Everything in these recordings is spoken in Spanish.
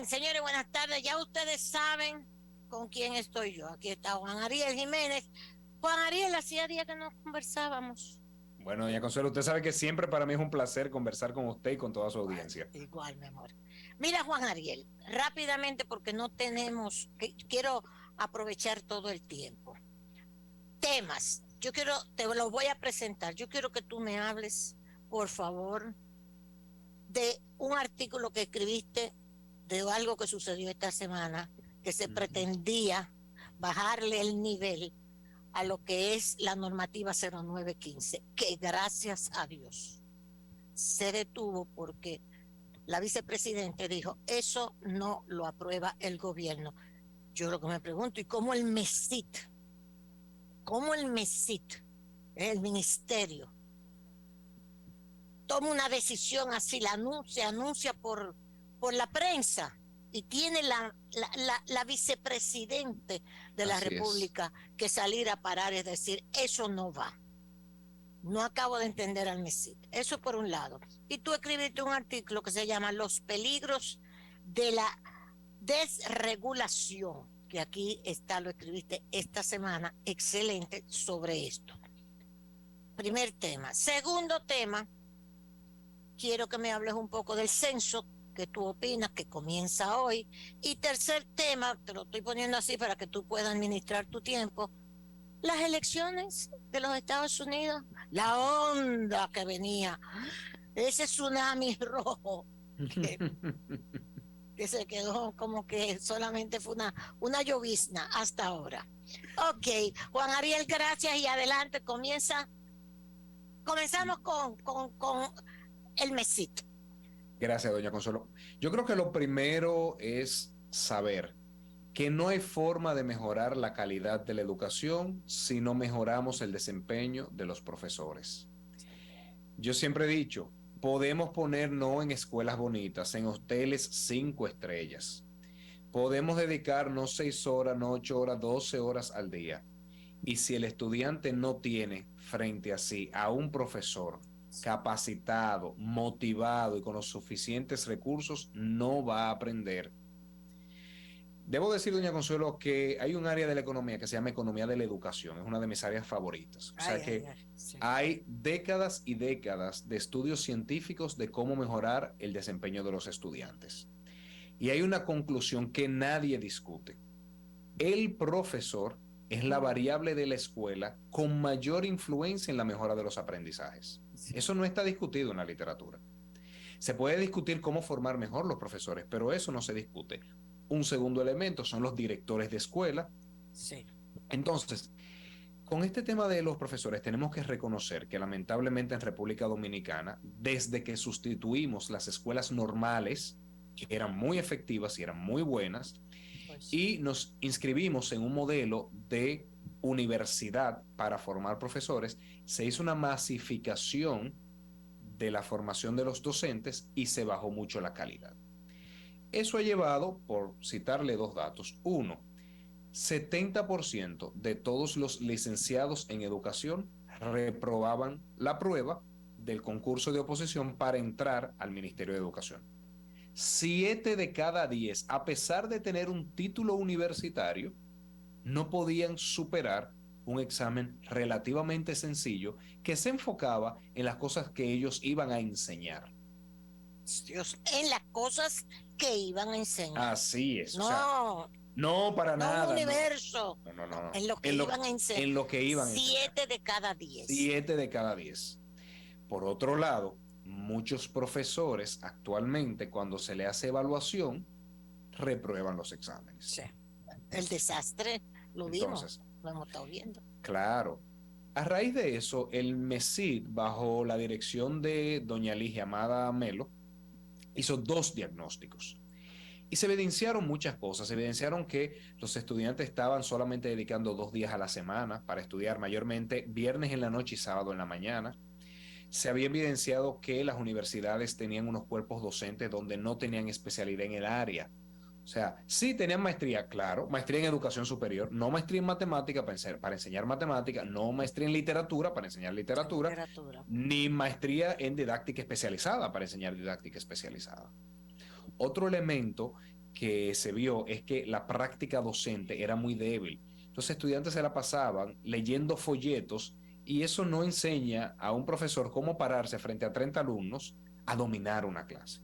Bien, señores, buenas tardes. Ya ustedes saben con quién estoy yo. Aquí está Juan Ariel Jiménez. Juan Ariel, hacía días que no conversábamos. Bueno, doña Consuelo, usted sabe que siempre para mí es un placer conversar con usted y con toda su Igual, audiencia. igual, mi amor. Mira, Juan Ariel, rápidamente porque no tenemos, quiero aprovechar todo el tiempo. Temas, te los voy a presentar. Yo quiero que tú me hables, por favor, de un artículo que escribiste de algo que sucedió esta semana, que se pretendía bajarle el nivel a lo que es la normativa 0915, que gracias a Dios se detuvo porque la vicepresidenta dijo, eso no lo aprueba el gobierno. Yo lo que me pregunto, ¿y cómo el MESIT, el ministerio, toma una decisión así, la anuncia por la prensa y tiene la vicepresidente de la Así es. República que salir a parar y decir, eso no va? No acabo de entender al MESIT. Eso por un lado. Y tú escribiste un artículo que se llama Los peligros de la desregulación, que aquí está, lo escribiste esta semana, excelente, sobre esto. Primer tema. Segundo tema, quiero que me hables un poco del censo, que tú opinas que comienza hoy. Y tercer tema, te lo estoy poniendo así para que tú puedas administrar tu tiempo, las elecciones de los Estados Unidos, la onda que venía, ese tsunami rojo que, que se quedó como que solamente fue una llovizna hasta ahora. Ok, Juan Ariel, gracias y adelante, comenzamos con el MESIT. Gracias, doña Consuelo. Yo creo que lo primero es saber que no hay forma de mejorar la calidad de la educación si no mejoramos el desempeño de los profesores. Yo siempre he dicho, podemos poner no en escuelas bonitas, en hoteles 5 estrellas. Podemos dedicarnos 6 horas, no 8 horas, 12 horas al día. Y si el estudiante no tiene frente a sí a un profesor capacitado, motivado y con los suficientes recursos, no va a aprender. Debo decir, doña Consuelo, que hay un área de la economía que se llama economía de la educación. Es una de mis áreas favoritas. O sea que Sí. hay décadas y décadas de estudios científicos de cómo mejorar el desempeño de los estudiantes. Y hay una conclusión que nadie discute. El profesor es la variable de la escuela con mayor influencia en la mejora de los aprendizajes. Eso no está discutido en la literatura. Se puede discutir cómo formar mejor los profesores, pero eso no se discute. Un segundo elemento son los directores de escuela. Sí. Entonces, con este tema de los profesores tenemos que reconocer que lamentablemente en República Dominicana, desde que sustituimos las escuelas normales, que eran muy efectivas y eran muy buenas, Pues. y nos inscribimos en un modelo de universidad para formar profesores, se hizo una masificación de la formación de los docentes y se bajó mucho la calidad. Eso ha llevado, por citarle dos datos, uno, 70% de todos los licenciados en educación reprobaban la prueba del concurso de oposición para entrar al Ministerio de Educación. 7 de cada 10, a pesar de tener un título universitario, no podían superar un examen relativamente sencillo que se enfocaba en las cosas que ellos iban a enseñar. Dios, en las cosas que iban a enseñar. Así es, o sea, No, no para no un nada, no, universo, no, no, no, no, en lo que en iban a enseñar. lo que iban a enseñar. 7 de cada 10. 7 de cada 10. Por otro lado, muchos profesores actualmente cuando se le hace evaluación, reprueban los exámenes. Sí. El desastre lo Entonces, vimos, lo hemos estado viendo. claro, a raíz de eso, el MESID, bajo la dirección de doña Ligia Amada Melo, hizo 2 diagnósticos. Y se evidenciaron muchas cosas. Se evidenciaron que los estudiantes estaban solamente dedicando 2 días a la semana para estudiar, mayormente viernes en la noche y sábado en la mañana. Se había evidenciado que las universidades tenían unos cuerpos docentes donde no tenían especialidad en el área. O sea, sí tenían maestría, claro, maestría en educación superior, no maestría en matemática para enseñar matemática, no maestría en literatura para enseñar literatura, Literatura. ni maestría en didáctica especializada para enseñar didáctica especializada. Otro elemento que se vio es que la práctica docente era muy débil. Los estudiantes se la pasaban leyendo folletos y eso no enseña a un profesor cómo pararse frente a 30 alumnos a dominar una clase.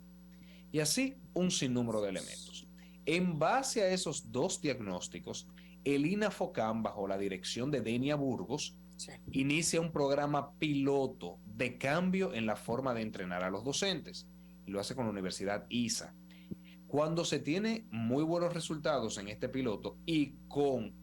Y así un sinnúmero de elementos. En base a esos dos diagnósticos, el INAFOCAM, bajo la dirección de Denia Burgos, inicia un programa piloto de cambio en la forma de entrenar a los docentes. Y lo hace con la Universidad ISA. Cuando se tiene muy buenos resultados en este piloto y con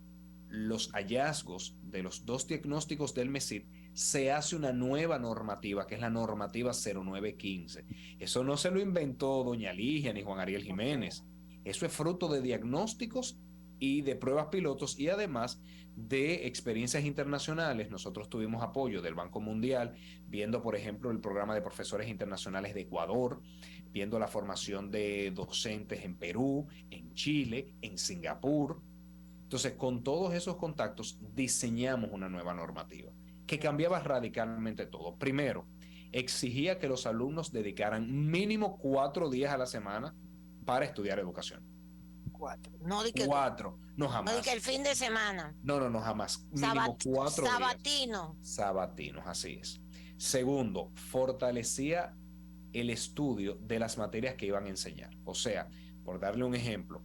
los hallazgos de los dos diagnósticos del MESID, se hace una nueva normativa, que es la normativa 0915. Eso no se lo inventó doña Ligia ni Juan Ariel Jiménez. Eso es fruto de diagnósticos y de pruebas pilotos y además de experiencias internacionales. Nosotros tuvimos apoyo del Banco Mundial, viendo, por ejemplo, el programa de profesores internacionales de Ecuador, viendo la formación de docentes en Perú, en Chile, en Singapur. Entonces, con todos esos contactos, diseñamos una nueva normativa que cambiaba radicalmente todo. Primero, exigía que los alumnos dedicaran mínimo 4 días a la semana para estudiar educación. 4. No di que 4, no jamás. No di que el fin de semana. No, jamás. Mínimo 4 días. Sabatino. Sabatinos, así es. Segundo, fortalecía el estudio de las materias que iban a enseñar. O sea, por darle un ejemplo,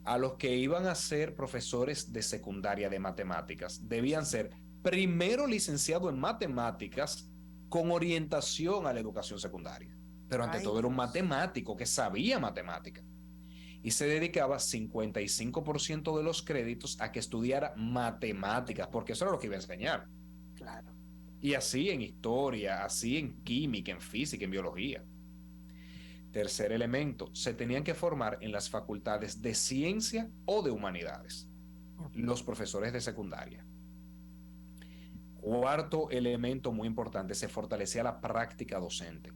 a los que iban a ser profesores de secundaria de matemáticas, debían ser primero licenciado en matemáticas con orientación a la educación secundaria. Pero ante todo era un matemático que sabía matemática. Y se dedicaba 55% de los créditos a que estudiara matemáticas, porque eso era lo que iba a enseñar. Claro. Y así en historia, así en química, en física, en biología. Tercer elemento, se tenían que formar en las facultades de ciencia o de humanidades, los profesores de secundaria. Cuarto elemento muy importante, se fortalecía la práctica docente.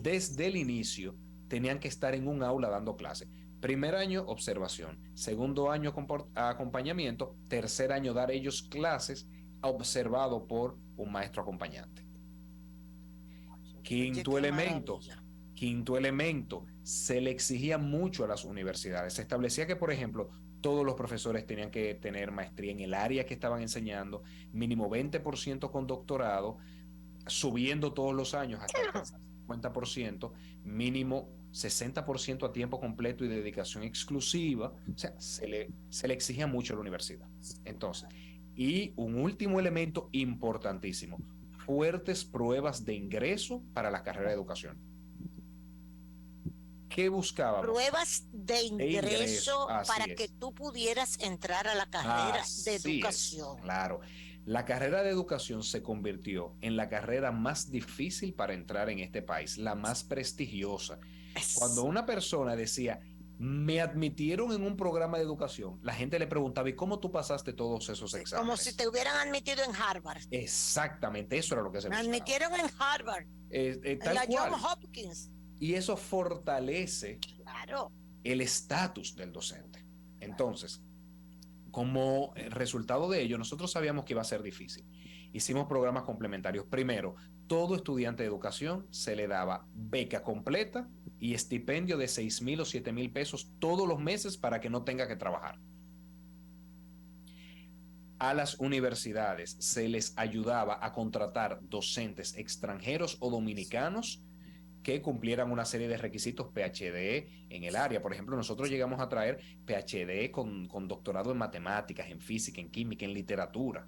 Desde el inicio tenían que estar en un aula dando clase. Primer año, observación. Segundo año, acompañamiento. Tercer año, dar ellos clases observado por un maestro acompañante. Quinto elemento, se le exigía mucho a las universidades. Se establecía que, por ejemplo, todos los profesores tenían que tener maestría en el área que estaban enseñando, mínimo 20% con doctorado, subiendo todos los años hasta el 50%, mínimo 60% a tiempo completo y dedicación exclusiva. O sea, se le exigía mucho a la universidad. Entonces, y un último elemento importantísimo, fuertes pruebas de ingreso para la carrera de educación. ¿Qué buscábamos? Pruebas de ingreso para que tú pudieras entrar a la carrera de educación. Claro. La carrera de educación se convirtió en la carrera más difícil para entrar en este país, la más prestigiosa. Cuando una persona decía, me admitieron en un programa de educación, la gente le preguntaba, ¿y cómo tú pasaste todos esos exámenes? Como si te hubieran admitido en Harvard. Exactamente, eso era lo que se buscaba. Me admitieron en Harvard, en la Johns Hopkins. Y eso fortalece el estatus del docente. Entonces, como resultado de ello, nosotros sabíamos que iba a ser difícil. Hicimos programas complementarios. Primero, todo estudiante de educación se le daba beca completa y estipendio de 6,000 o 7,000 pesos todos los meses para que no tenga que trabajar. A las universidades se les ayudaba a contratar docentes extranjeros o dominicanos que cumplieran una serie de requisitos PhD en el área. Por ejemplo, nosotros llegamos a traer PhD con doctorado en matemáticas, en física, en química, en literatura.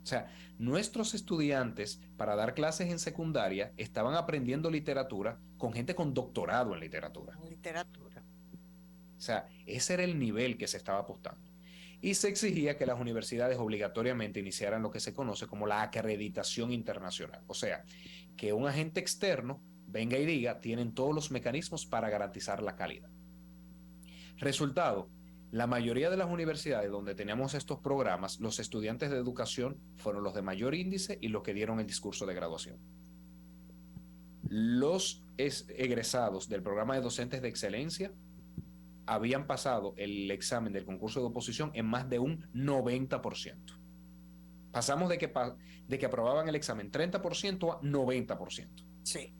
O sea, nuestros estudiantes para dar clases en secundaria estaban aprendiendo literatura con gente con doctorado en literatura. O sea, ese era el nivel que se estaba apostando. Y se exigía que las universidades obligatoriamente iniciaran lo que se conoce como la acreditación internacional. O sea, que un agente externo venga y diga, tienen todos los mecanismos para garantizar la calidad. Resultado, la mayoría de las universidades donde teníamos estos programas, los estudiantes de educación fueron los de mayor índice y los que dieron el discurso de graduación. Los egresados del programa de docentes de excelencia habían pasado el examen del concurso de oposición en más de un 90%. Pasamos de que aprobaban el examen 30% a 90%. Sí.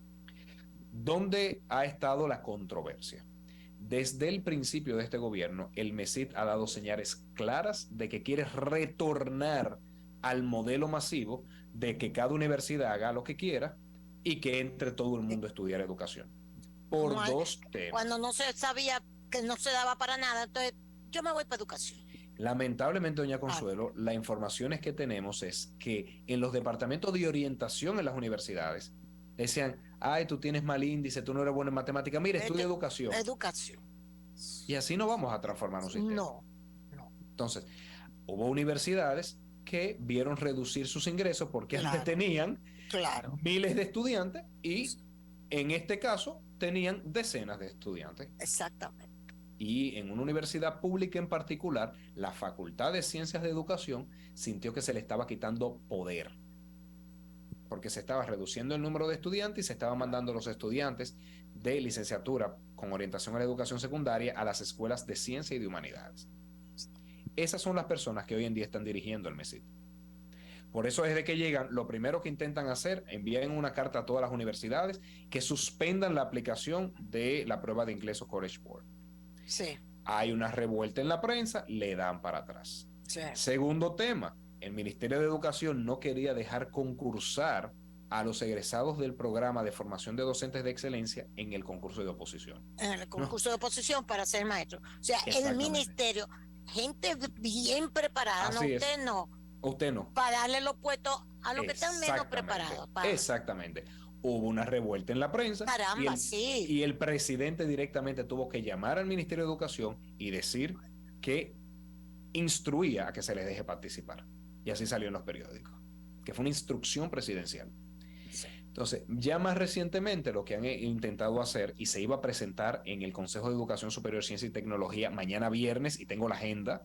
¿Dónde ha estado la controversia? desde el principio de este gobierno, el MESID ha dado señales claras de que quiere retornar al modelo masivo de que cada universidad haga lo que quiera y que entre todo el mundo a estudiar educación. Por Como dos temas. Cuando no se sabía que no se daba para nada, entonces yo me voy para educación. Lamentablemente, doña Consuelo, las informaciones que tenemos es que en los departamentos de orientación en las universidades decían, ay, tú tienes mal índice, tú no eres bueno en matemática, mira, estudia educación. Educación. Y así no vamos a transformar un sistema. No. Entonces, hubo universidades que vieron reducir sus ingresos porque antes tenían miles de estudiantes y en este caso tenían decenas de estudiantes. Exactamente. Y en una universidad pública en particular, la Facultad de Ciencias de Educación sintió que se le estaba quitando poder, porque se estaba reduciendo el número de estudiantes y se estaban mandando los estudiantes de licenciatura con orientación a la educación secundaria a las escuelas de ciencia y de humanidades. Esas son las personas que hoy en día están dirigiendo el MESID. Por eso desde que llegan, lo primero que intentan hacer, envían una carta a todas las universidades que suspendan la aplicación de la prueba de inglés o College Board. Sí. Hay una revuelta en la prensa, le dan para atrás. Sí. Segundo tema, el Ministerio de Educación no quería dejar concursar a los egresados del programa de formación de docentes de excelencia en el concurso de oposición. En el concurso de oposición para ser maestro. O sea, el ministerio, gente bien preparada, no, usted no. Usted no. Para darle los puestos a los que están menos preparados. Exactamente. Hubo una revuelta en la prensa. Caramba, y el presidente directamente tuvo que llamar al Ministerio de Educación y decir que instruía a que se les deje participar. Y así salió en los periódicos, que fue una instrucción presidencial. Sí. Entonces, ya más recientemente lo que han intentado hacer, y se iba a presentar en el Consejo de Educación Superior, Ciencia y Tecnología mañana viernes, y tengo la agenda,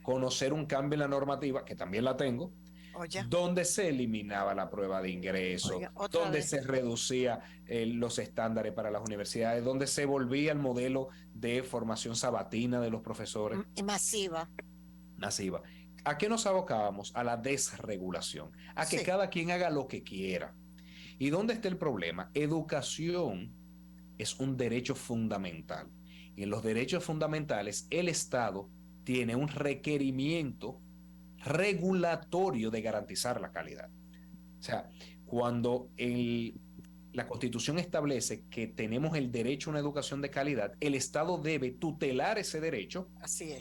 conocer un cambio en la normativa, que también la tengo, donde se eliminaba la prueba de ingreso, donde se reducía los estándares para las universidades, donde se volvía el modelo de formación sabatina de los profesores. Masiva. ¿A qué nos abocábamos? A la desregulación, a que cada quien haga lo que quiera. ¿Y dónde está el problema? Educación es un derecho fundamental. Y en los derechos fundamentales, el Estado tiene un requerimiento regulatorio de garantizar la calidad. O sea, cuando la Constitución establece que tenemos el derecho a una educación de calidad, el Estado debe tutelar ese derecho,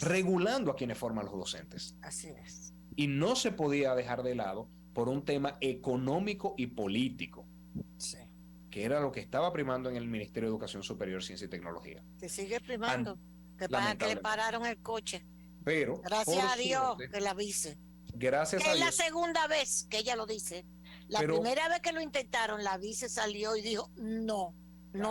regulando a quienes forman los docentes. Así es. Y no se podía dejar de lado por un tema económico y político, que era lo que estaba primando en el Ministerio de Educación Superior, Ciencia y Tecnología. Que sigue primando, que le pararon el coche. Pero gracias a Dios que la vice. Gracias a Dios. Es la segunda vez que ella lo dice. La primera vez que lo intentaron, la vice salió y dijo, no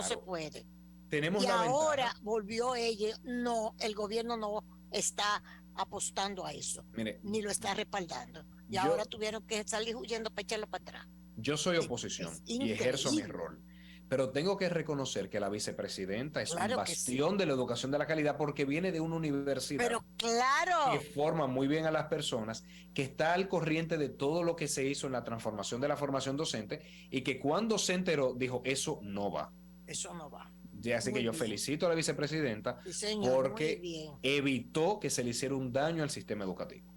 se puede. Tenemos y ahora volvió ella, no, el gobierno no está apostando a eso. Mire, ni lo está respaldando. Y ahora tuvieron que salir huyendo para echarlo para atrás. Yo soy oposición y ejerzo mi rol. Pero tengo que reconocer que la vicepresidenta es un bastión de la educación de la calidad porque viene de una universidad que forma muy bien a las personas, que está al corriente de todo lo que se hizo en la transformación de la formación docente y que cuando se enteró dijo, eso no va. Eso no va. Así que yo felicito a la vicepresidenta porque evitó que se le hiciera un daño al sistema educativo.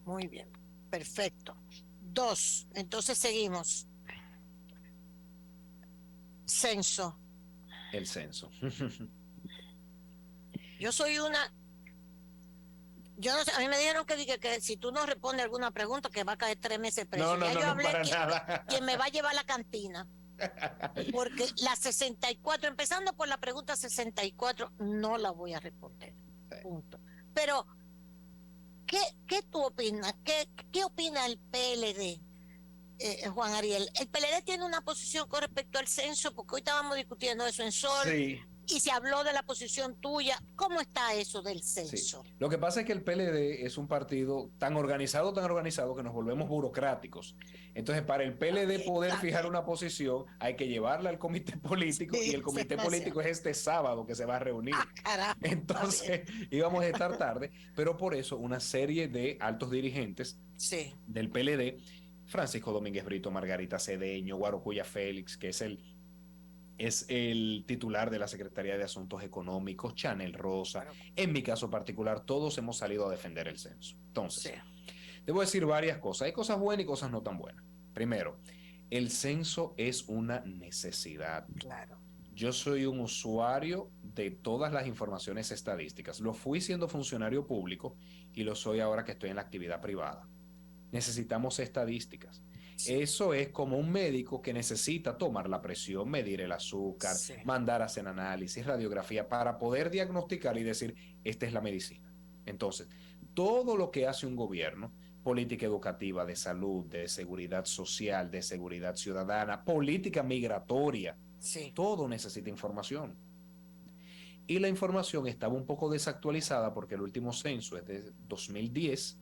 Muy bien, perfecto. 2, entonces seguimos. Censo. El censo. Yo soy una... Yo no sé, a mí me dijeron que si tú no respondes alguna pregunta que va a caer 3 meses preso. No, para nada. ¿Quién me va a llevar a la cantina? Porque la 64, empezando por la pregunta 64, no la voy a responder. Punto. Pero, ¿qué tú opinas? ¿Qué opina el PLD? Juan Ariel, el PLD tiene una posición con respecto al censo, porque hoy estábamos discutiendo eso en Sol, y se habló de la posición tuya. ¿Cómo está eso del censo? Sí. Lo que pasa es que el PLD es un partido tan organizado que nos volvemos burocráticos. Entonces, para el PLD poder fijar una posición, hay que llevarla al comité político, y el comité político es este sábado que se va a reunir. Entonces, íbamos a estar tarde, pero por eso una serie de altos dirigentes del PLD, Francisco Domínguez Brito, Margarita Cedeño, Guarocuya Félix, que es el es el titular de la Secretaría de Asuntos Económicos, Chanel Rosa. Claro. En mi caso particular, todos hemos salido a defender el censo. Entonces, Sí. debo decir varias cosas. Hay cosas buenas y cosas no tan buenas. Primero, el censo es una necesidad. Claro. Yo soy un usuario de todas las informaciones estadísticas. Lo fui siendo funcionario público y lo soy ahora que estoy en la actividad privada. Necesitamos estadísticas. Sí. Eso es como un médico que necesita tomar la presión, medir el azúcar, Sí. mandar a hacer análisis, radiografía, para poder diagnosticar y decir, esta es la medicina. Entonces, todo lo que hace un gobierno, política educativa, de salud, de seguridad social, de seguridad ciudadana, política migratoria, Sí. todo necesita información. Y la información estaba un poco desactualizada porque el último censo es de 2010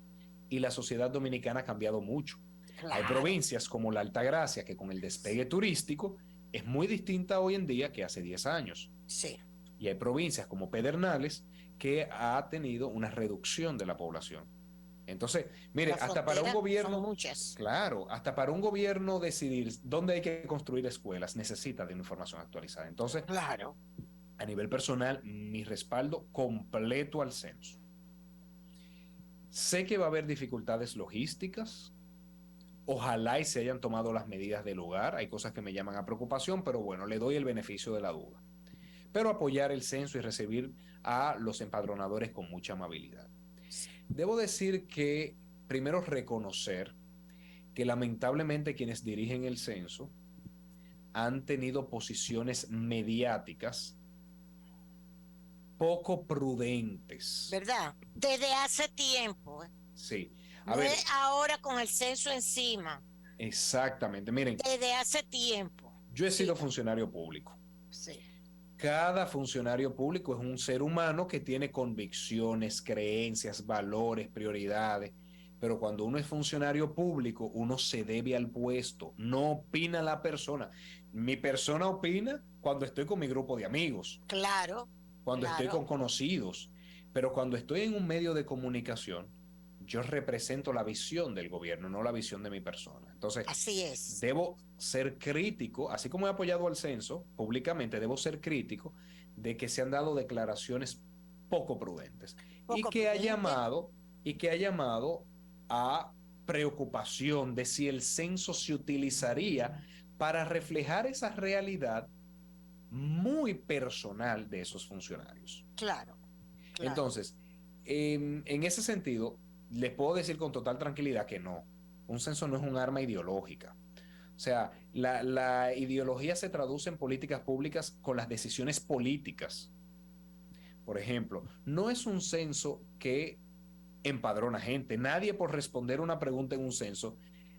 y la sociedad dominicana ha cambiado mucho. Claro. Hay provincias como la Altagracia que con el despegue turístico es muy distinta hoy en día que hace 10 años. Sí. Y hay provincias como Pedernales que ha tenido una reducción de la población. Entonces, mire, hasta para un gobierno, son muchas. claro, hasta para un gobierno decidir dónde hay que construir escuelas necesita de una información actualizada. Entonces, claro, a nivel personal, mi respaldo completo al censo. Sé que va a haber dificultades logísticas. Ojalá y se hayan tomado las medidas del lugar. Hay cosas que me llaman a preocupación, pero bueno, le doy el beneficio de la duda. Pero apoyar el censo y recibir a los empadronadores con mucha amabilidad. Debo decir que primero reconocer que lamentablemente quienes dirigen el censo han tenido posiciones mediáticas poco prudentes. ¿verdad? Desde hace tiempo. Sí. No es ahora con el censo encima. Exactamente. Miren, desde hace tiempo. Yo he sido funcionario público. Sí. Cada funcionario público es un ser humano que tiene convicciones, creencias, valores, prioridades. Pero cuando uno es funcionario público, uno se debe al puesto, no opina la persona. Mi persona opina cuando estoy con mi grupo de amigos. Claro. Cuando estoy con conocidos. Pero cuando estoy en un medio de comunicación, yo represento la visión del gobierno, no la visión de mi persona. Entonces, así es. Debo ser crítico, así como he apoyado al censo públicamente, debo ser crítico de que se han dado declaraciones poco prudentes y que ha llamado a preocupación de si el censo se utilizaría para reflejar esa realidad muy personal de esos funcionarios. Claro. Entonces, en ese sentido, les puedo decir con total tranquilidad que no. Un censo no es un arma ideológica. O sea, la ideología se traduce en políticas públicas con las decisiones políticas. Por ejemplo, no es un censo que empadrona gente. Nadie por responder una pregunta en un censo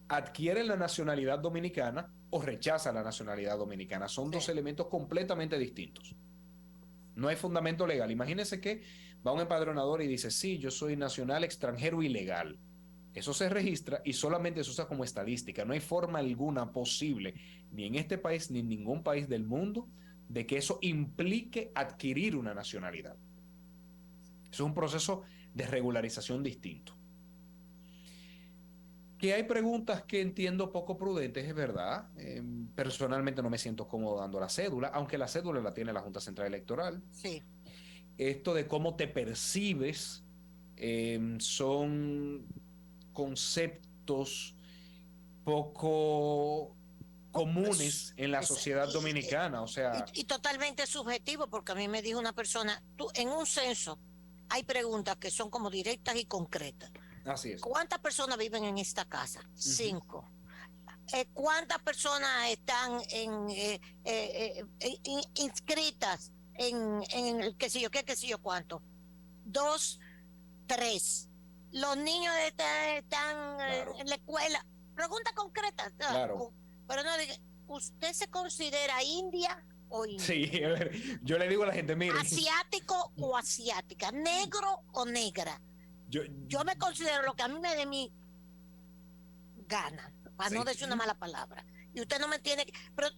adquiere la nacionalidad dominicana o rechaza la nacionalidad dominicana. Son dos elementos completamente distintos. No hay fundamento legal. Imagínense que va un empadronador y dice, sí, yo soy nacional, extranjero, ilegal. Eso se registra y solamente se usa como estadística. No hay forma alguna posible, ni en este país ni en ningún país del mundo, de que eso implique adquirir una nacionalidad. Eso es un proceso de regularización distinto. Que hay preguntas que entiendo poco prudentes, es verdad. Personalmente no me siento cómodo dando la cédula, aunque la cédula la tiene la Junta Central Electoral. Sí. Esto de cómo te percibes son conceptos poco comunes en la sociedad dominicana, o sea... Y totalmente subjetivo, porque a mí me dijo una persona, tú en un censo hay preguntas que son como directas y concretas. Así es. ¿Cuántas personas viven en esta casa? 5. ¿Cuántas personas están inscritas en el qué sé yo qué, qué sé yo cuánto? 2, 3. Los niños están en la escuela. Pregunta concreta. Claro. Pero no, ¿usted se considera india o indio? Sí, yo le digo a la gente, mire. ¿Asiático o asiática? ¿Negro o negra? Yo me considero lo que a mí me dé mi gana, para no decir una mala palabra. Y usted no me tiene que... Pero,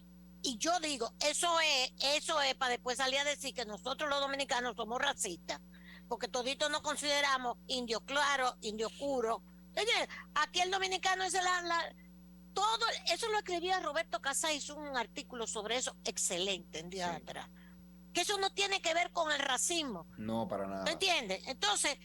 y yo digo, eso es para después salir a decir que nosotros los dominicanos somos racistas, porque toditos nos consideramos indio claro, indio oscuro. Oye, aquí el dominicano es todo, eso lo escribía Roberto Casá, hizo un artículo sobre eso excelente en día atrás. Que eso no tiene que ver con el racismo. No, para nada. ¿Me entiendes? Entonces,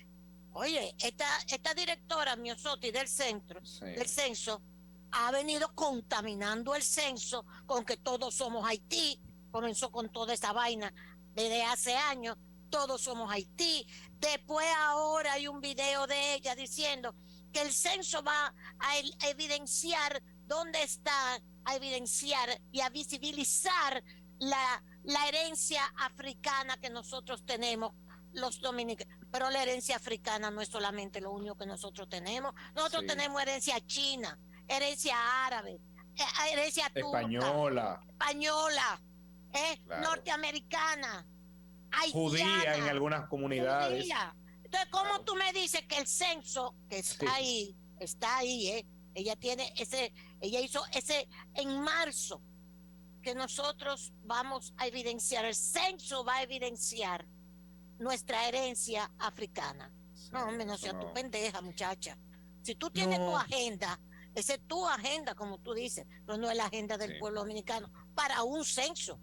oye, esta directora Miosotti del censo, ha venido contaminando el censo con que todos somos Haití, comenzó con toda esa vaina desde hace años, todos somos Haití. Después ahora hay un video de ella diciendo que el censo va a evidenciar dónde está, a evidenciar y a visibilizar la herencia africana que nosotros tenemos los dominicanos. Pero la herencia africana no es solamente lo único que nosotros tenemos. Nosotros tenemos herencia china, herencia árabe, herencia española, claro, norteamericana, haitiana, judía en algunas comunidades. Judía. Entonces, ¿cómo tú me dices que el censo que está ahí, ella hizo ese en marzo, que nosotros vamos a evidenciar, el censo va a evidenciar nuestra herencia africana? No, hombre, no seas tu pendeja, muchacha. Si tú tienes tu agenda, esa es tu agenda, como tú dices, pero no es la agenda del pueblo dominicano para un censo.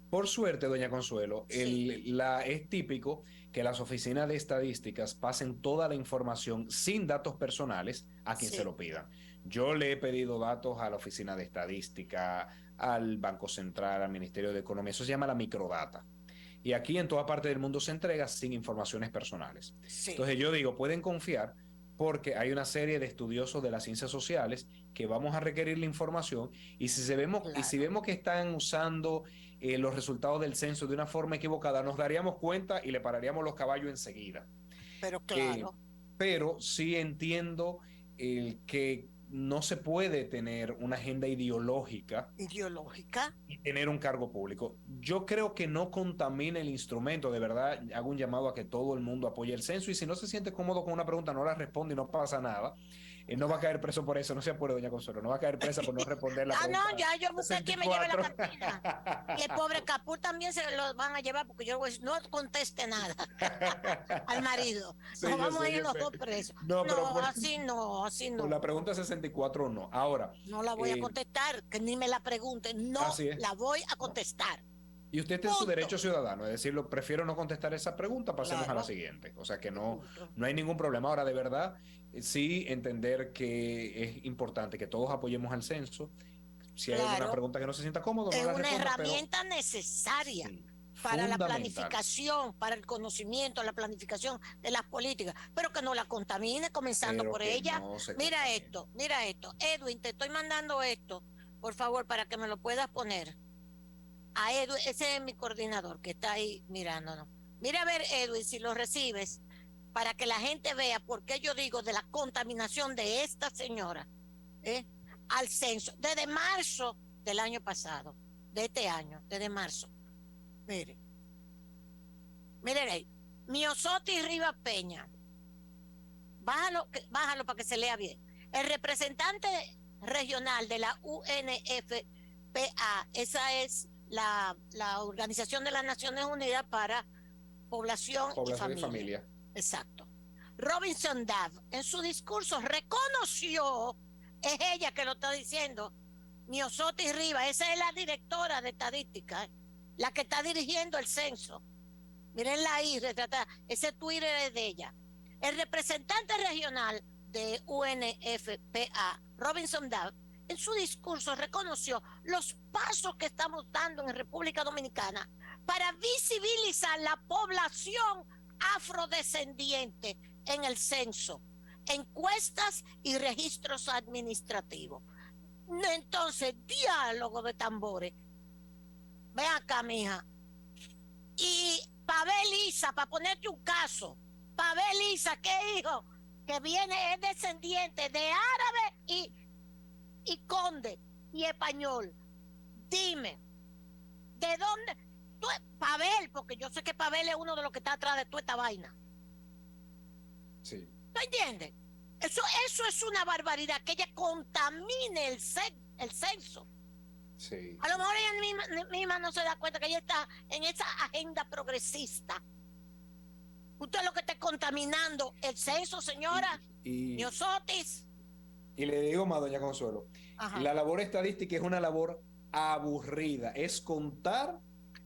Por suerte, doña Consuelo, es típico que las oficinas de estadísticas pasen toda la información sin datos personales a quien se lo pidan. Yo le he pedido datos a la oficina de estadística, al Banco Central, al Ministerio de Economía. Eso se llama la microdata. Y aquí en toda parte del mundo se entrega sin informaciones personales. Entonces yo digo, pueden confiar porque hay una serie de estudiosos de las ciencias sociales que vamos a requerir la información y si vemos que están usando los resultados del censo de una forma equivocada, nos daríamos cuenta y le pararíamos los caballos enseguida. Pero claro. Pero sí entiendo que no se puede tener una agenda ideológica y tener un cargo público. Yo creo que no contamina el instrumento. De verdad, hago un llamado a que todo el mundo apoye el censo y si no se siente cómodo con una pregunta, no la responde y no pasa nada. No va a caer preso por eso, no se apure, doña Consuelo, no va a caer presa por no responder la pregunta. No, ya yo busqué quién me lleve la cartilla. Y el pobre Capur también se lo van a llevar porque yo no conteste nada al marido. Nos vamos a ir los dos presos. No, así no. Por la pregunta 64 no. Ahora. No la voy a contestar, que ni me la pregunten. No la voy a contestar. Y usted tiene su derecho ciudadano, es decir, prefiero no contestar esa pregunta, pasemos a la siguiente. O sea que no hay ningún problema. Ahora, de verdad, sí entender que es importante que todos apoyemos al censo. Si hay alguna pregunta que no se sienta cómodo, es una herramienta necesaria para la planificación, para el conocimiento, la planificación de las políticas, pero que no la contamine, comenzando por ella. Mira esto. Edwin, te estoy mandando esto, por favor, para que me lo puedas poner. A Edwin, ese es mi coordinador que está ahí mirándonos. Mira a ver, Edwin, si lo recibes, para que la gente vea por qué yo digo de la contaminación de esta señora al censo, desde marzo del año pasado, de este año, desde marzo. Miren ahí, Miosotti Rivas Peña, bájalo para que se lea bien. El representante regional de la UNFPA, esa es la Organización de las Naciones Unidas para Población y Familia. Exacto. Robinson Dav, en su discurso reconoció, es ella que lo está diciendo, Miosotti Rivas, esa es la directora de estadística, la que está dirigiendo el censo. Mírenla ahí, retratada, ese Twitter es de ella. El representante regional de UNFPA, Robinson Dav, en su discurso reconoció los pasos que estamos dando en República Dominicana para visibilizar la población afrodescendiente en el censo, encuestas y registros administrativos. Entonces, diálogo de tambores. Ven acá, mija. Y Pavel Isa, para ponerte un caso, Pavel Isa, ¿qué hijo? Que viene, es descendiente de árabe y conde y español. Dime, ¿de dónde? Pavel, porque yo sé que Pavel es uno de los que está atrás de toda esta vaina. Sí. ¿Tú entiendes? Eso es una barbaridad, que ella contamine el censo. Sí. A lo mejor ella misma no se da cuenta que ella está en esa agenda progresista. Usted es lo que está contaminando el censo, señora. Miosotis. Y le digo más, doña Consuelo, Ajá. la labor estadística es una labor aburrida, es contar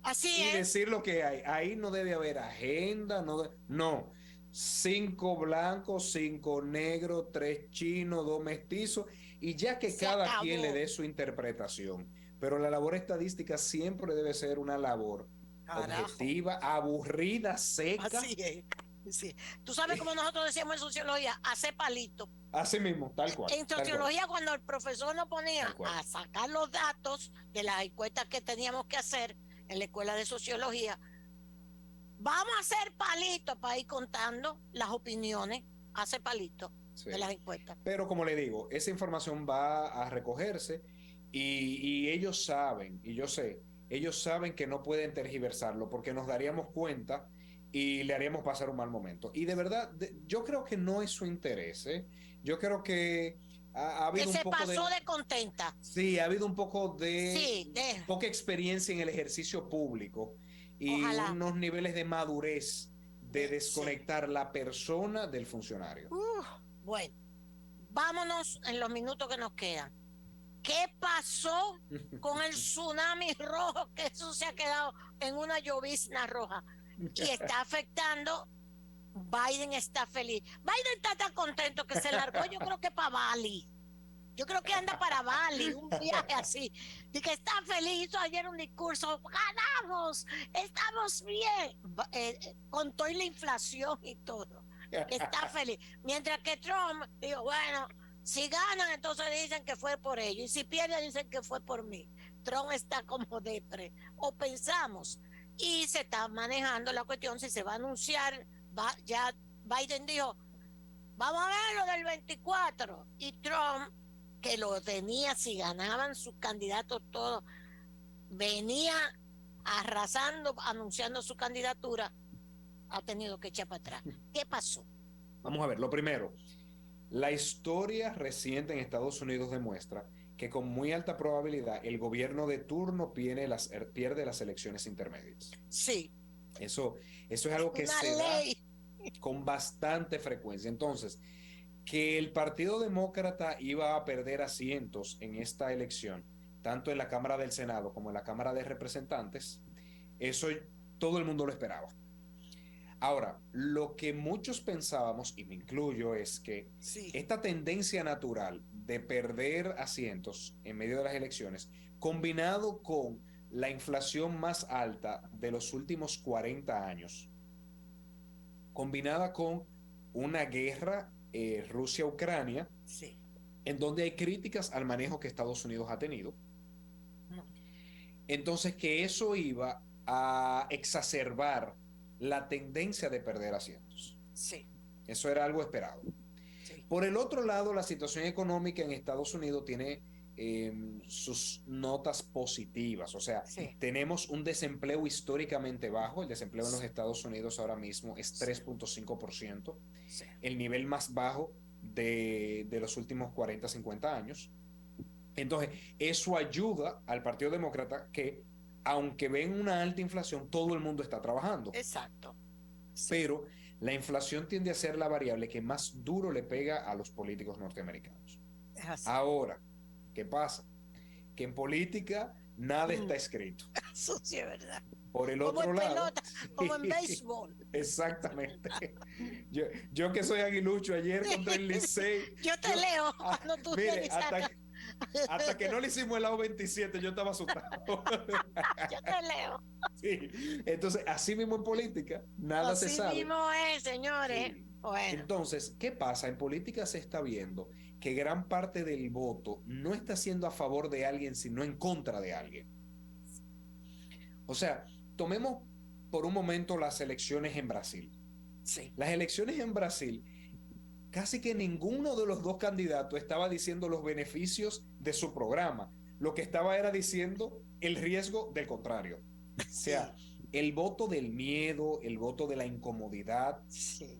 Así y es. decir lo que hay. Ahí no debe haber agenda, no. 5 blancos, 5 negros, 3 chinos, 2 mestizos, y ya que Se cada quien le acabó. dé su interpretación. Pero la labor estadística siempre debe ser una labor Carajo. objetiva, aburrida, seca. Así es. Sí. Tú sabes cómo nosotros decíamos en sociología, hacer palito. Así mismo, tal cual, En tal cual, sociología, cuando el profesor nos tal ponía cual. a sacar los datos de las encuestas que teníamos que hacer en la escuela de sociología, vamos a hacer palitos para ir contando las opiniones, hacer palitos Sí. de las encuestas. Pero como le digo, esa información va a recogerse y ellos saben, y yo sé, ellos saben que no pueden tergiversarlo porque nos daríamos cuenta y le haríamos pasar un mal momento. Y de verdad, yo creo que no es su interés, ¿eh? Yo creo que ha Que habido un se poco pasó de contenta. sí, ha habido un poco Sí, de poca experiencia en el ejercicio público y ojalá. unos niveles de madurez de Sí. desconectar la persona del funcionario. Bueno, vámonos en los minutos que nos quedan. ¿Qué pasó con el tsunami rojo? Que eso se ha quedado en una llovizna roja y está afectando. Biden está feliz. Biden está tan contento que se largó, yo creo que para Bali. Yo creo que anda para Bali, un viaje así. Y que está feliz, hizo ayer un discurso, ganamos, estamos bien, con toda la inflación y todo. Está feliz. Mientras que Trump dijo, bueno, si ganan, entonces dicen que fue por ellos. Y si pierden, dicen que fue por mí. Trump está como depre. O pensamos. Y se está manejando la cuestión si se va a anunciar. Ya Biden dijo, vamos a ver lo del 24. Y Trump, que lo tenía, si ganaban sus candidatos todos, venía arrasando, anunciando su candidatura, ha tenido que echar para atrás. ¿Qué pasó? Vamos a ver, lo primero, la historia reciente en Estados Unidos demuestra que con muy alta probabilidad el gobierno de turno pierde las elecciones intermedias. Sí. Eso es algo que se ley. da con bastante frecuencia. Entonces, que el Partido Demócrata iba a perder asientos en esta elección, tanto en la Cámara del Senado como en la Cámara de Representantes, eso todo el mundo lo esperaba. Ahora, lo que muchos pensábamos, y me incluyo, es que esta tendencia natural de perder asientos en medio de las elecciones, combinado con la inflación más alta de los últimos 40 años, combinada con una guerra Rusia-Ucrania, en donde hay críticas al manejo que Estados Unidos ha tenido, entonces que eso iba a exacerbar la tendencia de perder asientos. Sí. Eso era algo esperado. Sí. Por el otro lado, la situación económica en Estados Unidos tiene sus notas positivas. O sea, tenemos un desempleo históricamente bajo. El desempleo en los Estados Unidos ahora mismo es 3.5%, el nivel más bajo de los últimos 40, 50 años. Entonces, eso ayuda al Partido Demócrata que, aunque ven una alta inflación, todo el mundo está trabajando. Exacto. Pero la inflación tiende a ser la variable que más duro le pega a los políticos norteamericanos. Ahora, ¿qué pasa? Que en política nada está escrito. Eso sí es verdad. Por el otro lado, pelota, como en béisbol. Exactamente. Yo que soy aguilucho, ayer contra el Licey. Yo te leo cuando tú mire, hasta que no le hicimos el lado 27, yo estaba asustado. Yo te leo. Sí. Entonces, así mismo en política, nada se sabe. Así mismo es, señores. Sí. Bueno. Entonces, ¿qué pasa? En política se está viendo que gran parte del voto no está siendo a favor de alguien, sino en contra de alguien. O sea, tomemos por un momento las elecciones en Brasil. Sí. Las elecciones en Brasil, casi que ninguno de los dos candidatos estaba diciendo los beneficios de su programa. Lo que estaba era diciendo el riesgo del contrario. O sea, el voto del miedo, el voto de la incomodidad,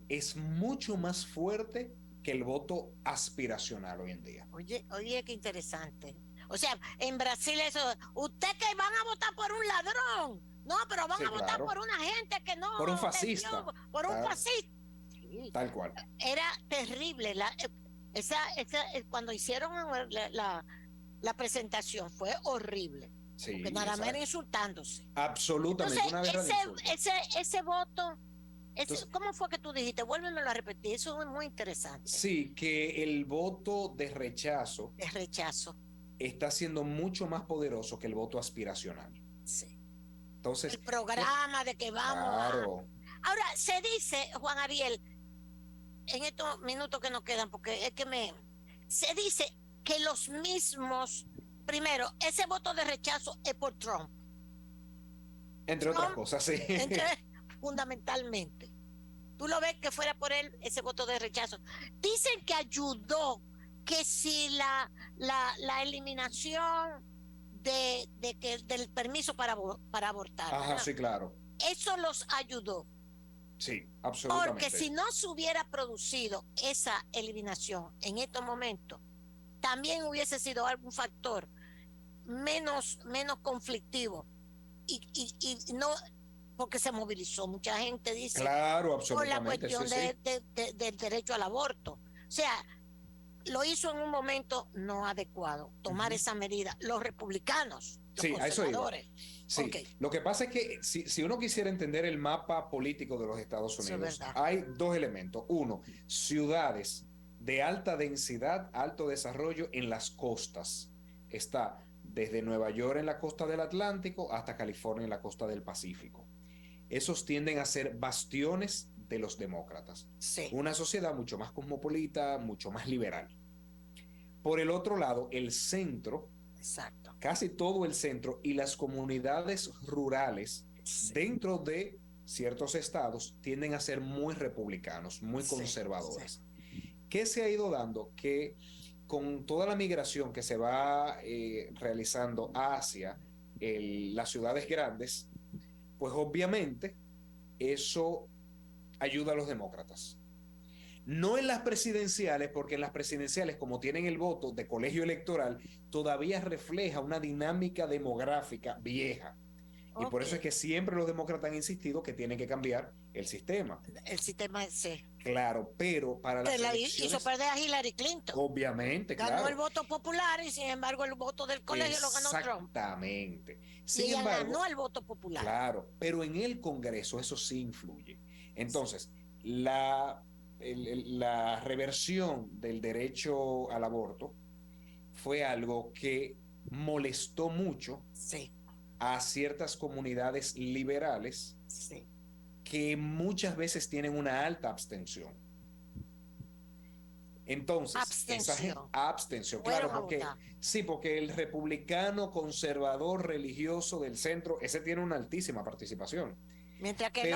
es mucho más fuerte que el voto aspiracional hoy en día. Oye, qué interesante. O sea, en Brasil eso, usted que van a votar por un ladrón, no, pero van a votar por una gente que no. Por un fascista. Por un fascista. Sí. Tal cual. Era terrible. Cuando hicieron la presentación fue horrible, Sí, porque nada más era insultándose. absolutamente, Entonces, una guerra de insultos. ese voto, Entonces, ¿cómo fue que tú dijiste? Vuélvemelo a repetir, eso es muy interesante. sí, que el voto de rechazo De rechazo. está siendo mucho más poderoso que el voto aspiracional. Sí. Entonces, El programa de que vamos claro. Ahora, se dice, Juan Ariel, en estos minutos que nos quedan, porque es que se dice que los mismos, primero, ese voto de rechazo es por Trump. Entre otras cosas, sí. Fundamentalmente. Tú lo ves que fuera por él ese voto de rechazo. Dicen que ayudó que si la eliminación del permiso para abortar. Ajá, sí, claro. Eso los ayudó. Sí, absolutamente. Porque si no se hubiera producido esa eliminación en estos momentos, también hubiese sido algún factor menos conflictivo y no porque se movilizó mucha gente, dice, claro, absolutamente, por la cuestión sí. del derecho al aborto. O sea, lo hizo en un momento no adecuado, tomar esa medida. Los republicanos, los conservadores. Sí, okay. Lo que pasa es que si uno quisiera entender el mapa político de los Estados Unidos, hay dos elementos. Uno, ciudades de alta densidad, alto desarrollo en las costas. Está desde Nueva York en la costa del Atlántico hasta California en la costa del Pacífico. Esos tienden a ser bastiones de los demócratas. Sí. Una sociedad mucho más cosmopolita, mucho más liberal. Por el otro lado, el centro, exacto, casi todo el centro y las comunidades rurales dentro de ciertos estados tienden a ser muy republicanos, muy conservadores. ¿Qué se ha ido dando? Que con toda la migración que se va realizando hacia las ciudades grandes, pues obviamente eso ayuda a los demócratas. No en las presidenciales, porque en las presidenciales, como tienen el voto de colegio electoral, todavía refleja una dinámica demográfica vieja. Y por eso es que siempre los demócratas han insistido que tienen que cambiar el sistema. El sistema sí. Claro, pero para las elecciones... hizo perder a Hillary Clinton. Obviamente, ganó claro. El voto popular y sin embargo el voto del colegio lo ganó Trump. Exactamente. Y ella ganó el voto popular. Claro, pero en el Congreso eso sí influye. Entonces, la reversión del derecho al aborto fue algo que molestó mucho a ciertas comunidades liberales que muchas veces tienen una alta abstención. Entonces, abstención, claro, porque el republicano conservador religioso del centro, ese tiene una altísima participación. Mientras que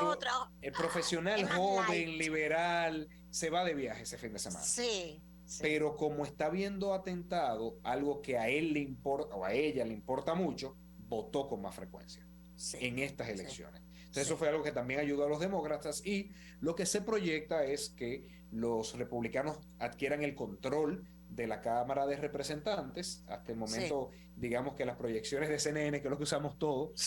el profesional joven, liberal, se va de viaje ese fin de semana. Sí. Pero como está viendo atentado, algo que a él le importa o a ella le importa mucho, votó con más frecuencia en estas elecciones. Entonces eso fue algo que también ayudó a los demócratas y lo que se proyecta es que los republicanos adquieran el control de la Cámara de Representantes. Hasta el momento, digamos que las proyecciones de CNN, que es lo que usamos todos,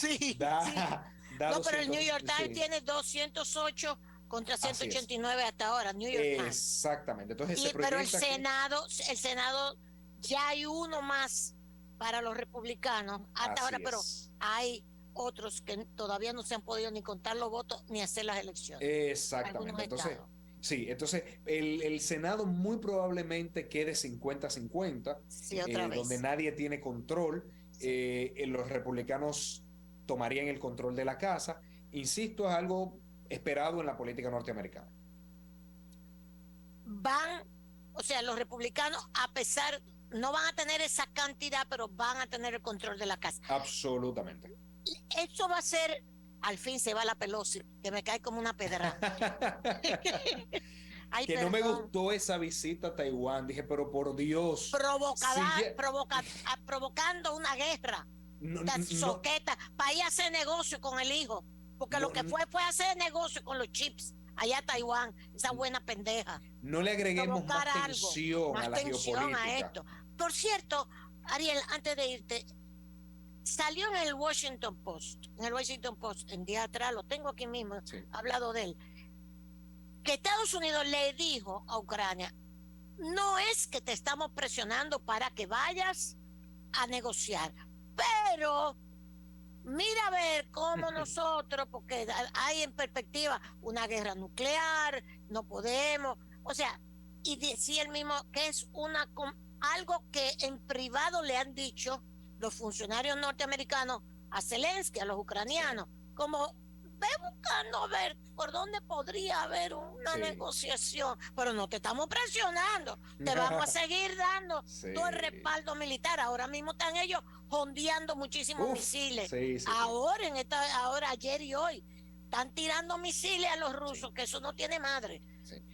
no, pero el New York Times tiene 208 contra 189 hasta ahora, New York Times. Exactamente. Entonces, pero el Senado ya hay uno más para los republicanos hasta ahora, pero hay otros que todavía no se han podido ni contar los votos ni hacer las elecciones. Exactamente. Entonces el Senado muy probablemente quede 50-50, donde nadie tiene control. Los republicanos tomarían el control de la casa. Insisto, es algo esperado en la política norteamericana. O sea, los republicanos, a pesar, no van a tener esa cantidad, pero van a tener el control de la casa. Absolutamente. Eso va a ser, al fin se va la Pelosi, que me cae como una pedra. No me gustó esa visita a Taiwán. Dije, pero por Dios. Provocando una guerra. Soqueta, para ir a hacer negocio con el hijo. Porque lo que fue hacer negocio con los chips allá a Taiwán, esa buena pendeja. No le agreguemos más tensión a la geopolítica. A esto. Por cierto, Ariel, antes de irte, salió en el Washington Post, en día atrás, lo tengo aquí mismo, hablado de él, que Estados Unidos le dijo a Ucrania, no es que te estamos presionando para que vayas a negociar, pero mira a ver cómo nosotros, porque hay en perspectiva una guerra nuclear, no podemos, o sea, y decía el mismo que es algo que en privado le han dicho los funcionarios norteamericanos a Zelensky, a los ucranianos, como ve buscando a ver por dónde podría haber una negociación, pero no te estamos presionando, te vamos a seguir dando todo el respaldo militar. Ahora mismo están ellos jondeando muchísimos misiles. Ahora, ayer y hoy, están tirando misiles a los rusos, que eso no tiene madre.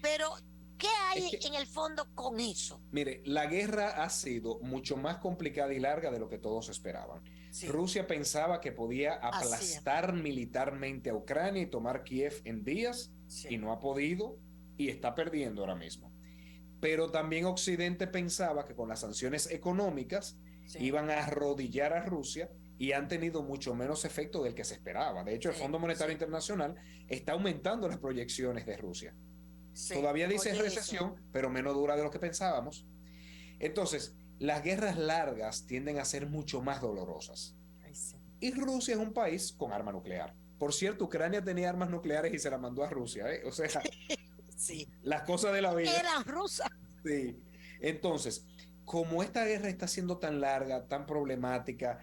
Pero ¿qué hay en el fondo con eso? Mire, la guerra ha sido mucho más complicada y larga de lo que todos esperaban. Rusia pensaba que podía aplastar militarmente a Ucrania y tomar Kiev en días, y no ha podido, y está perdiendo ahora mismo. Pero también Occidente pensaba que con las sanciones económicas iban a arrodillar a Rusia, y han tenido mucho menos efecto del que se esperaba. De hecho, el Fondo Monetario Internacional está aumentando las proyecciones de Rusia. Todavía dice recesión, pero menos dura de lo que pensábamos. Entonces, las guerras largas tienden a ser mucho más dolorosas. Y Rusia es un país con arma nuclear. Por cierto, Ucrania tenía armas nucleares y se las mandó a Rusia, ¿eh? O sea, las cosas de la vida. Eran rusas. Sí. Entonces, como esta guerra está siendo tan larga, tan problemática,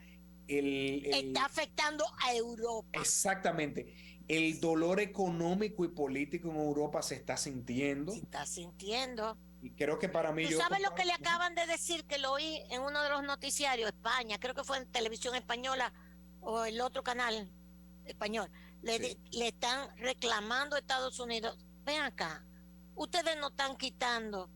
está afectando a Europa. Exactamente. El dolor económico y político en Europa se está sintiendo. Se está sintiendo. Y creo que para mí... ¿Tú sabes lo que le acaban de decir, que lo oí en uno de los noticiarios, España, creo que fue en Televisión Española o el otro canal español? Le están reclamando a Estados Unidos, ven acá, ustedes no están quitando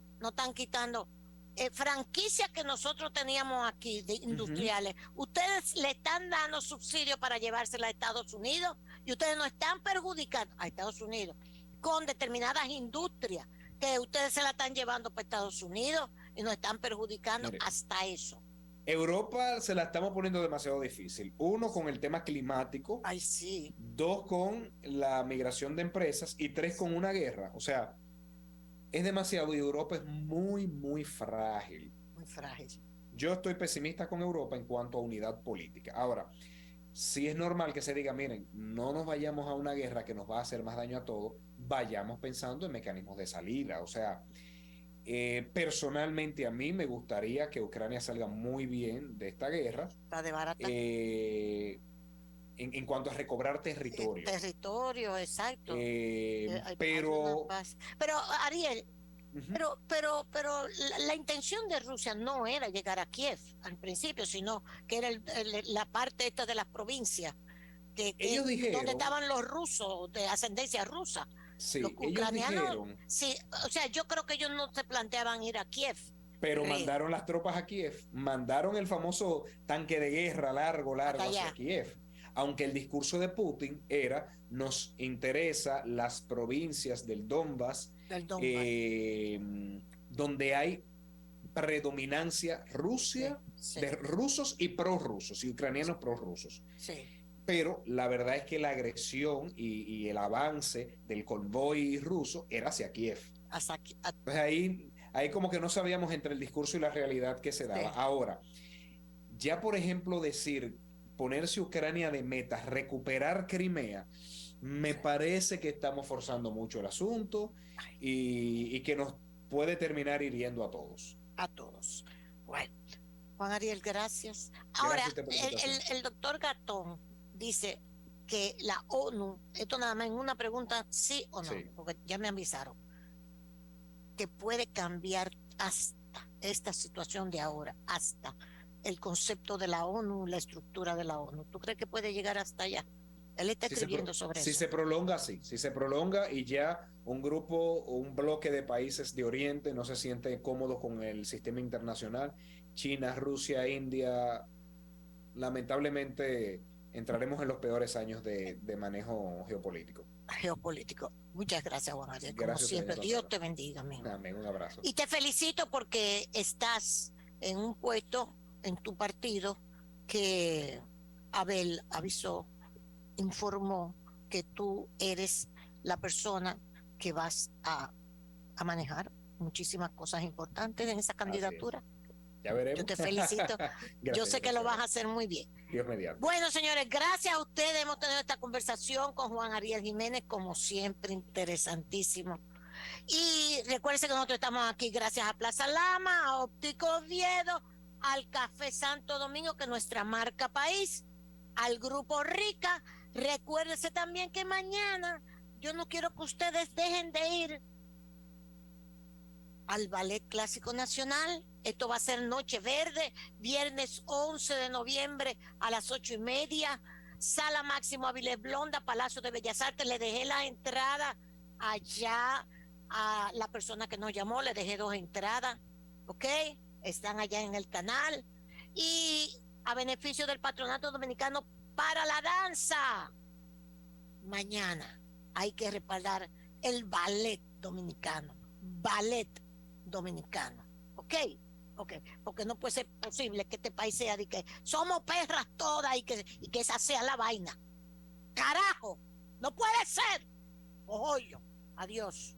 franquicias que nosotros teníamos aquí, de industriales. Ustedes le están dando subsidios para llevárselas a Estados Unidos, y ustedes no están perjudicando a Estados Unidos con determinadas industrias que ustedes se la están llevando para Estados Unidos y nos están perjudicando. Mire, hasta eso. Europa se la estamos poniendo demasiado difícil. Uno, con el tema climático. Ay, sí. Dos, con la migración de empresas. Y tres, con una guerra. O sea, es demasiado, y Europa es muy, muy frágil. Muy frágil. Yo estoy pesimista con Europa en cuanto a unidad política. Ahora, sí es normal que se diga, miren, no nos vayamos a una guerra que nos va a hacer más daño a todos, vayamos pensando en mecanismos de salida. O sea, personalmente a mí me gustaría que Ucrania salga muy bien de esta guerra. Está de barata. En cuanto a recobrar territorio. Territorio, exacto. Pero Ariel, pero la intención de Rusia no era llegar a Kiev al principio, sino que era la parte esta de las provincias, ellos dijeron, donde estaban los rusos de ascendencia rusa. Sí, los ucranianos, ellos dijeron, sí, o sea, yo creo que ellos no se planteaban ir a Kiev. Pero mandaron las tropas a Kiev, mandaron el famoso tanque de guerra largo hacia Kiev. Aunque el discurso de Putin era, nos interesa las provincias del Donbass, donde hay predominancia de rusos y prorrusos, y ucranianos prorrusos. Sí. Pero la verdad es que la agresión y el avance del convoy ruso era hacia Kiev. Pues ahí como que no sabíamos entre el discurso y la realidad que se daba. Ahora, ya por ejemplo ponerse Ucrania de meta, recuperar Crimea, me parece que estamos forzando mucho el asunto y que nos puede terminar hiriendo a todos. A todos. Bueno, Juan Ariel, gracias. Ahora, el doctor Gatón dice que la ONU, esto nada más en una pregunta, sí o no, porque ya me avisaron, que puede cambiar hasta esta situación de ahora, hasta el concepto de la ONU, la estructura de la ONU. ¿Tú crees que puede llegar hasta allá? Él está escribiendo sobre eso. Si se prolonga, sí. Si se prolonga y ya un grupo o un bloque de países de Oriente no se siente cómodo con el sistema internacional, China, Rusia, India, lamentablemente entraremos en los peores años de manejo geopolítico. Muchas gracias, Juan Ariel. Como siempre, Dios te bendiga, amigo. Amén, un abrazo. Y te felicito porque estás en un puesto en tu partido que Abel avisó, informó que tú eres la persona que vas a manejar muchísimas cosas importantes en esa Así es. candidatura. Ya veremos. Yo te felicito. Gracias, Yo sé que lo Consuelo. vas a hacer muy bien. Dios mediante. Bueno, señores, gracias a ustedes hemos tenido esta conversación con Juan Ariel Jiménez, como siempre, interesantísimo. Y recuérdense que nosotros estamos aquí gracias a Plaza Lama, a Óptico Oviedo, al Café Santo Domingo, que es nuestra marca país, al Grupo Rica. Recuérdense también que mañana yo no quiero que ustedes dejen de ir al Ballet Clásico Nacional. Esto va a ser Noche Verde, viernes 11 de noviembre a las 8:30, Sala Máximo Avilés Blonda, Palacio de Bellas Artes. Le dejé la entrada allá a la persona que nos llamó, le dejé 2 entradas, ¿ok? Están allá en el canal. Y a beneficio del Patronato Dominicano para la Danza, mañana hay que respaldar el ballet dominicano, ¿ok? Porque no puede ser posible que este país sea de que somos perras todas y que esa sea la vaina. ¡Carajo! ¡No puede ser! ¡Ojo! Adiós.